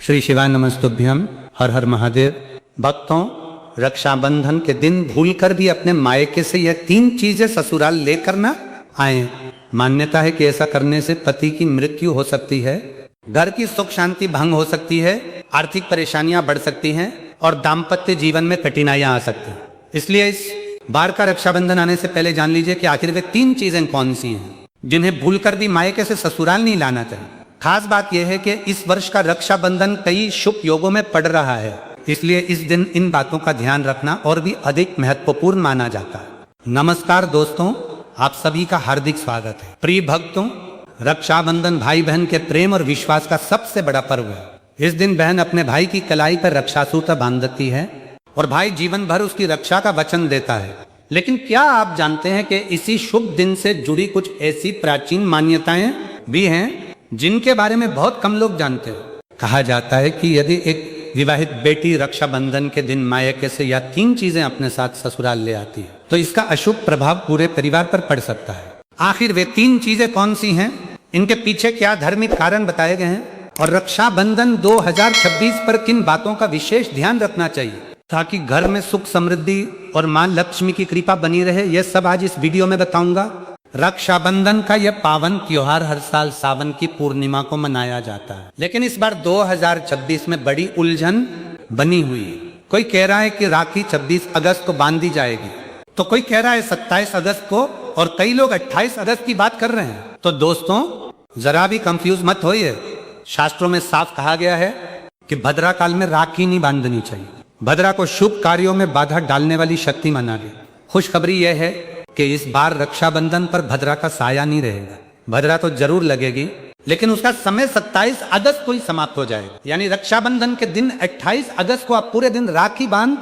श्री शिवाय नमस्तुभ्यम। हर हर महादेव। भक्तों, रक्षाबंधन के दिन भूलकर भी अपने मायके से यह 3 चीजें ससुराल लेकर ना आए। मान्यता है कि ऐसा करने से पति की मृत्यु हो सकती है, घर की सुख शांति भंग हो सकती है, आर्थिक परेशानियां बढ़ सकती हैं और दाम्पत्य जीवन में कठिनाइयां आ सकती हैं। इसलिए इस बार का रक्षाबंधन आने से पहले जान लीजिए कि आखिर वे 3 चीजें कौन सी हैं जिन्हें भूलकर भी मायके से ससुराल नहीं लाना चाहिए। खास बात यह है कि इस वर्ष का रक्षाबंधन कई शुभ योगों में पड़ रहा है, इसलिए इस दिन इन बातों का ध्यान रखना और भी अधिक महत्वपूर्ण माना जाता है। नमस्कार दोस्तों, आप सभी का हार्दिक स्वागत है। प्रिय भक्तों, रक्षाबंधन भाई बहन के प्रेम और विश्वास का सबसे बड़ा पर्व है। इस दिन बहन अपने भाई की कलाई पर रक्षा सूत्र बांधती है और भाई जीवन भर उसकी रक्षा का वचन देता है। लेकिन क्या आप जानते हैं कि इसी शुभ दिन से जुड़ी कुछ ऐसी प्राचीन मान्यताएं भी हैं जिनके बारे में बहुत कम लोग जानते हैं। कहा जाता है कि यदि एक विवाहित बेटी रक्षाबंधन के दिन मायके से या 3 चीजें अपने साथ ससुराल ले आती है तो इसका अशुभ प्रभाव पूरे परिवार पर पड़ सकता है। आखिर वे 3 चीजें कौन सी हैं, इनके पीछे क्या धार्मिक कारण बताए गए हैं और रक्षाबंधन 2026 पर किन बातों का विशेष ध्यान रखना चाहिए ताकि घर में सुख समृद्धि और मां लक्ष्मी की कृपा बनी रहे, यह सब आज इस वीडियो में बताऊंगा। रक्षाबंधन का यह पावन त्योहार हर साल सावन की पूर्णिमा को मनाया जाता है, लेकिन इस बार 2026 में बड़ी उलझन बनी हुई है। कोई कह रहा है कि राखी 26 अगस्त को बांधी जाएगी, तो कोई कह रहा है 27 अगस्त को और कई लोग 28 अगस्त की बात कर रहे हैं। तो दोस्तों, जरा भी कंफ्यूज मत होइए। शास्त्रों में साफ कहा गया है कि भद्रा काल में राखी नहीं बांधनी चाहिए। भद्रा को शुभ कार्यों में बाधा डालने वाली शक्ति माना गया। खुशखबरी यह है कि इस बार रक्षाबंधन पर भद्रा का साया नहीं रहेगा। भद्रा तो जरूर लगेगी, लेकिन उसका समय 27 अगस्त को ही समाप्त हो जाएगा। यानी रक्षाबंधन के दिन 28 अगस्त को आप पूरे दिन राखी बांध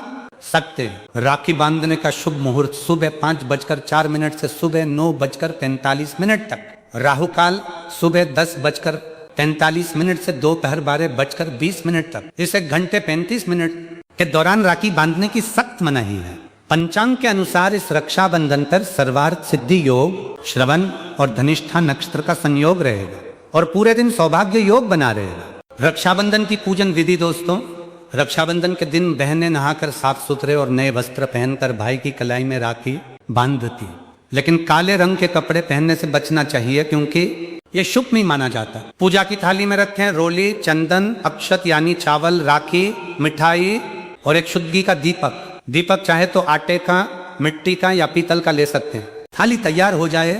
सकते हैं। राखी बांधने का शुभ मुहूर्त सुबह 5:04 से सुबह 9:45 तक, राहु काल सुबह 10:45 से दोपहर 12:20 तक। इस 1 घंटे 35 मिनट के दौरान राखी बांधने की सख्त मनाही है। पंचांग के अनुसार इस रक्षाबंधन पर सर्वार्थ सिद्धि योग, श्रवण और धनिष्ठा नक्षत्र का संयोग रहेगा और पूरे दिन सौभाग्य योग बना रहेगा। रक्षाबंधन की पूजन विधि दोस्तों, रक्षाबंधन के दिन बहनें नहाकर साफ सुथरे और नए वस्त्र पहनकर भाई की कलाई में राखी बांधती, लेकिन काले रंग के कपड़े पहनने से बचना चाहिए क्योंकि ये शुभ नहीं माना जाता। पूजा की थाली में रखें रोली, चंदन, अक्षत यानी चावल, राखी, मिठाई और एक शुद्ध घी का दीपक। दीपक चाहे तो आटे का, मिट्टी का या पीतल का ले सकते हैं। थाली तैयार हो जाए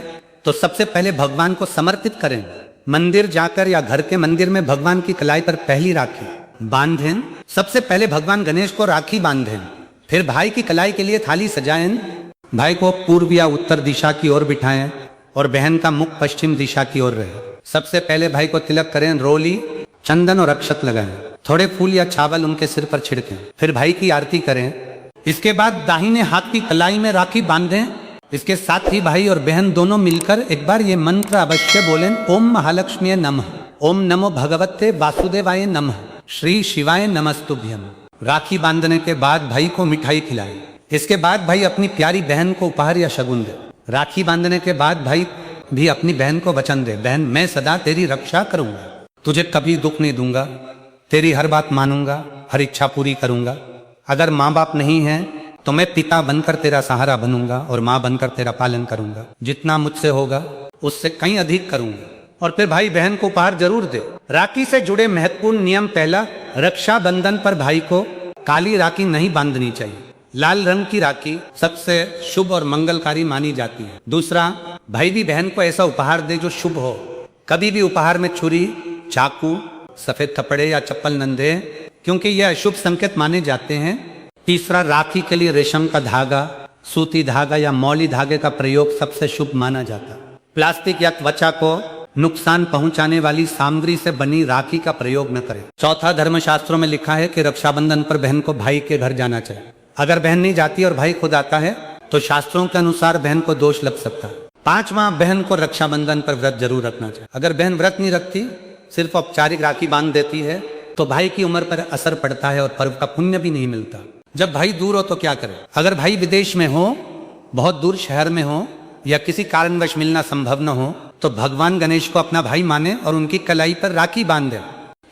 तो सबसे पहले भगवान को समर्पित करें। मंदिर जाकर या घर के मंदिर में भगवान की कलाई पर पहली राखी बांधें। सबसे पहले भगवान गणेश को राखी बांधें, फिर भाई की कलाई के लिए थाली सजाएं। भाई को पूर्व या उत्तर दिशा की ओर बिठाएं और बहन का मुख पश्चिम दिशा की ओर रहे। सबसे पहले भाई को तिलक करें, रोली, चंदन और अक्षत लगाएं। थोड़े फूल या चावल उनके सिर पर छिड़कें, फिर भाई की आरती करें। इसके बाद दाहिने हाथ की कलाई में राखी बांधें। इसके साथ ही भाई और बहन दोनों मिलकर एक बार ये मंत्र अवश्य बोलें, ओम महालक्ष्मी नमः, ओम नमो भगवते वासुदेवाय नमः, श्री शिवाय नमस्तुभ्यम। राखी बांधने के बाद भाई को मिठाई खिलाएं। इसके बाद भाई अपनी प्यारी बहन को उपहार या शगुन दे। राखी बांधने के बाद भाई भी अपनी बहन को वचन दे, बहन मैं सदा तेरी रक्षा करूंगा, तुझे कभी दुख नहीं दूंगा, तेरी हर बात मानूंगा, हर इच्छा पूरी करूंगा। अगर माँ बाप नहीं है तो मैं पिता बनकर तेरा सहारा बनूंगा और माँ बनकर तेरा पालन करूंगा। जितना मुझसे होगा उससे कहीं अधिक करूंगा। और फिर भाई बहन को उपहार जरूर दे। राखी से जुड़े महत्वपूर्ण नियम। पहला, रक्षाबंधन पर भाई को काली राखी नहीं बांधनी चाहिए। लाल रंग की राखी सबसे शुभ और मंगलकारी मानी जाती है। दूसरा, भाई भी बहन को ऐसा उपहार दे जो शुभ हो। कभी भी उपहार में छुरी, चाकू, सफेद कपड़े या चप्पल न दे क्योंकि यह अशुभ संकेत माने जाते हैं। तीसरा, राखी के लिए रेशम का धागा, सूती धागा या मौली धागे का प्रयोग सबसे शुभ माना जाता है। प्लास्टिक या त्वचा को नुकसान पहुंचाने वाली सामग्री से बनी राखी का प्रयोग न करें। चौथा, धर्मशास्त्रों में लिखा है कि रक्षाबंधन पर बहन को भाई के घर जाना चाहिए। अगर बहन नहीं जाती और भाई खुद आता है तो शास्त्रों के अनुसार बहन को दोष लग सकता है। पांचवा, बहन को रक्षाबंधन पर व्रत जरूर रखना चाहिए। अगर बहन व्रत नहीं रखती, सिर्फ औपचारिक राखी बांध देती है तो भाई की उम्र पर असर पड़ता है और पर्व का पुण्य भी नहीं मिलता। जब भाई दूर हो तो क्या करें? अगर भाई विदेश में हो, बहुत दूर शहर में हो या किसी कारणवश मिलना संभव न हो तो भगवान गणेश को अपना भाई माने और उनकी कलाई पर राखी बांध दे।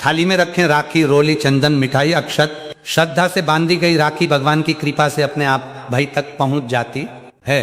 थाली में रखें राखी, रोली, चंदन, मिठाई, अक्षत। श्रद्धा से बांधी गई राखी भगवान की कृपा से अपने आप भाई तक पहुंच जाती है।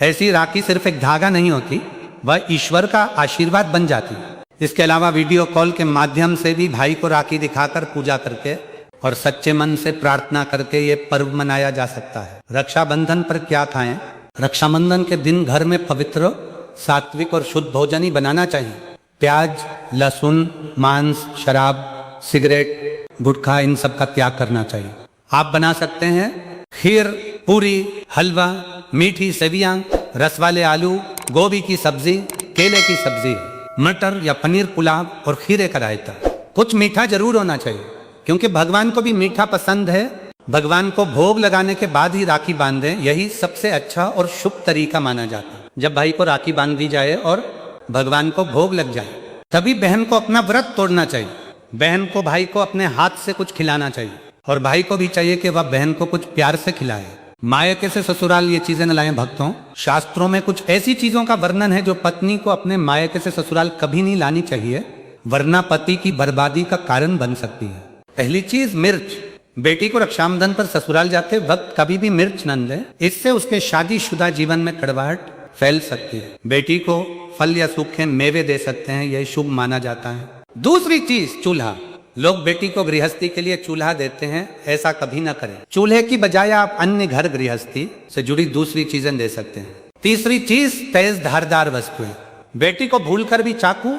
ऐसी राखी सिर्फ एक धागा नहीं होती, वह ईश्वर का आशीर्वाद बन जाती है। इसके अलावा वीडियो कॉल के माध्यम से भी भाई को राखी दिखाकर पूजा करके और सच्चे मन से प्रार्थना करके ये पर्व मनाया जा सकता है। रक्षाबंधन पर क्या खाएं? रक्षाबंधन के दिन घर में पवित्र, सात्विक और शुद्ध भोजन ही बनाना चाहिए। प्याज, लहसुन, मांस, शराब, सिगरेट, गुटखा, इन सब का त्याग करना चाहिए। आप बना सकते हैं खीर, पूरी, हलवा, मीठी सेवियां, रस वाले आलू, गोभी की सब्जी, केले की सब्जी, मटर या पनीर पुलाव और खीरे का रायता। कुछ मीठा जरूर होना चाहिए क्योंकि भगवान को भी मीठा पसंद है। भगवान को भोग लगाने के बाद ही राखी बांधें, यही सबसे अच्छा और शुभ तरीका माना जाता है। जब भाई को राखी बांध दी जाए और भगवान को भोग लग जाए तभी बहन को अपना व्रत तोड़ना चाहिए। बहन को भाई को अपने हाथ से कुछ खिलाना चाहिए और भाई को भी चाहिए कि वह बहन को कुछ प्यार से खिलाए। मायके से ससुराल ये चीजें न लाएं भक्तों। शास्त्रों में कुछ ऐसी चीजों का वर्णन है जो पत्नी को अपने मायके से ससुराल कभी नहीं लानी चाहिए, वरना पति की बर्बादी का कारण बन सकती है। पहली चीज मिर्च। बेटी को रक्षाबंधन पर ससुराल जाते वक्त कभी भी मिर्च न दें, इससे उसके शादीशुदा जीवन में कड़वाहट फैल सकती है। बेटी को फल या सूखे मेवे दे सकते हैं, यह शुभ माना जाता है। दूसरी चीज चूल्हा। लोग बेटी को गृहस्थी के लिए चूल्हा देते हैं, ऐसा कभी ना करें। चूल्हे की बजाय आप अन्य घर गृहस्थी से जुड़ी दूसरी चीजें दे सकते हैं। तीसरी चीज तेज धारदार वस्तुएं। बेटी को भूलकर भी चाकू,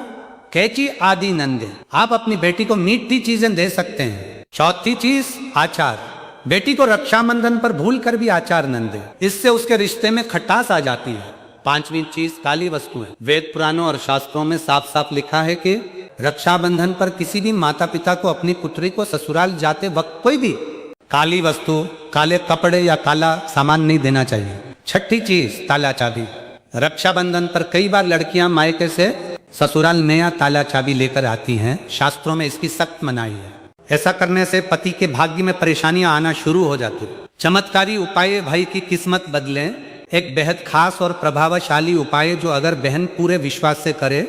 कैंची आदि न दें। आप अपनी बेटी को मीठी चीजें दे सकते हैं। चौथी चीज आचार। बेटी को रक्षाबंधन पर भूलकर भी आचार न दें, इससे उसके रिश्ते में खटास आ जाती है। पांचवी चीज काली वस्तुएं। वेद पुराणों और शास्त्रों में साफ साफ लिखा है कि रक्षाबंधन पर किसी भी माता पिता को अपनी पुत्री को ससुराल जाते वक्त कोई भी काली वस्तु, काले कपड़े या काला सामान नहीं देना चाहिए। छठी चीज ताला चाबी। रक्षाबंधन पर कई बार लड़कियां मायके से ससुराल नया ताला चाबी लेकर आती हैं। शास्त्रों में इसकी सख्त मनाही है। ऐसा करने से पति के भाग्य में परेशानियां आना शुरू हो जाती है। चमत्कारी उपाय भाई की किस्मत बदलें। एक बेहद खास और प्रभावशाली उपाय जो अगर बहन पूरे विश्वास से करे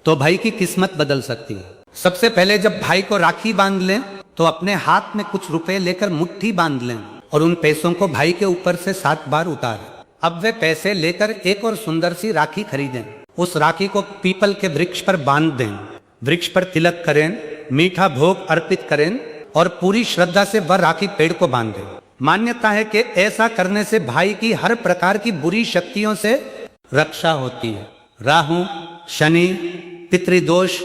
तो भाई की किस्मत बदल सकती है। सबसे पहले जब भाई को राखी बांध लें तो अपने हाथ में कुछ रुपए लेकर मुट्ठी बांध लें और उन पैसों को भाई के ऊपर से 7 बार उतारें। अब वे पैसे लेकर एक और सुंदर सी राखी खरीदें। उस राखी को पीपल के वृक्ष पर बांध दें। वृक्ष पर तिलक करें, मीठा भोग अर्पित करें और पूरी श्रद्धा से वह राखी पेड़ को बांध दें। मान्यता है कि ऐसा करने से भाई की हर प्रकार की बुरी शक्तियों से रक्षा होती है। राहु, शनि, पितृदोष,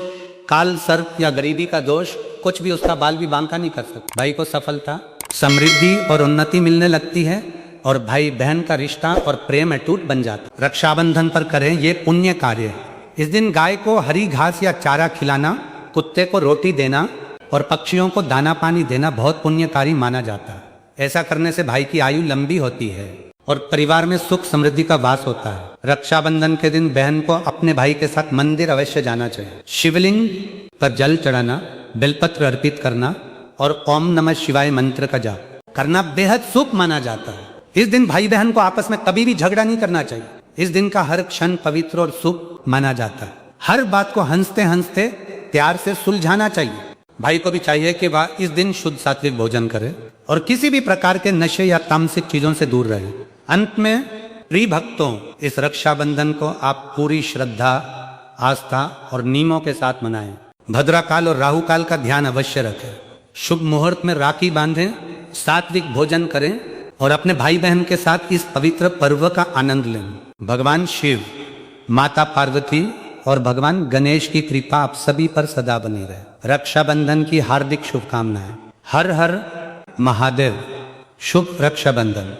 काल सर्प या गरीबी का दोष कुछ भी उसका बाल भी बांका नहीं कर सकता। भाई को सफलता, समृद्धि और उन्नति मिलने लगती है और भाई बहन का रिश्ता और प्रेम अटूट बन जाता। रक्षाबंधन पर करें ये पुण्य कार्य। इस दिन गाय को हरी घास या चारा खिलाना, कुत्ते को रोटी देना और पक्षियों को दाना पानी देना बहुत पुण्यकारी माना जाता है। ऐसा करने से भाई की आयु लंबी होती है और परिवार में सुख समृद्धि का वास होता है। रक्षाबंधन के दिन बहन को अपने भाई के साथ मंदिर अवश्य जाना चाहिए। शिवलिंग पर जल चढ़ाना, बेलपत्र अर्पित करना और ओम नमः शिवाय मंत्र का जाप करना बेहद शुभ माना जाता है। इस दिन भाई बहन को आपस में कभी भी झगड़ा नहीं करना चाहिए। इस दिन का हर क्षण पवित्र और शुभ माना जाता है। हर बात को हंसते हंसते प्यार से सुलझाना चाहिए। भाई को भी चाहिए कि वह इस दिन शुद्ध सात्विक भोजन करे और किसी भी प्रकार के नशे या तामसिक चीजों से दूर रहे। अंत में प्रिय भक्तों, इस रक्षाबंधन को आप पूरी श्रद्धा, आस्था और नियमों के साथ मनाएं। भद्रा काल और राहु काल का ध्यान अवश्य रखें। शुभ मुहूर्त में राखी बांधें, सात्विक भोजन करें और अपने भाई बहन के साथ इस पवित्र पर्व का आनंद लें। भगवान शिव, माता पार्वती और भगवान गणेश की कृपा आप सभी पर सदा बनी रहे। रक्षाबंधन की हार्दिक शुभकामनाएं। हर हर महादेव। शुभ रक्षाबंधन।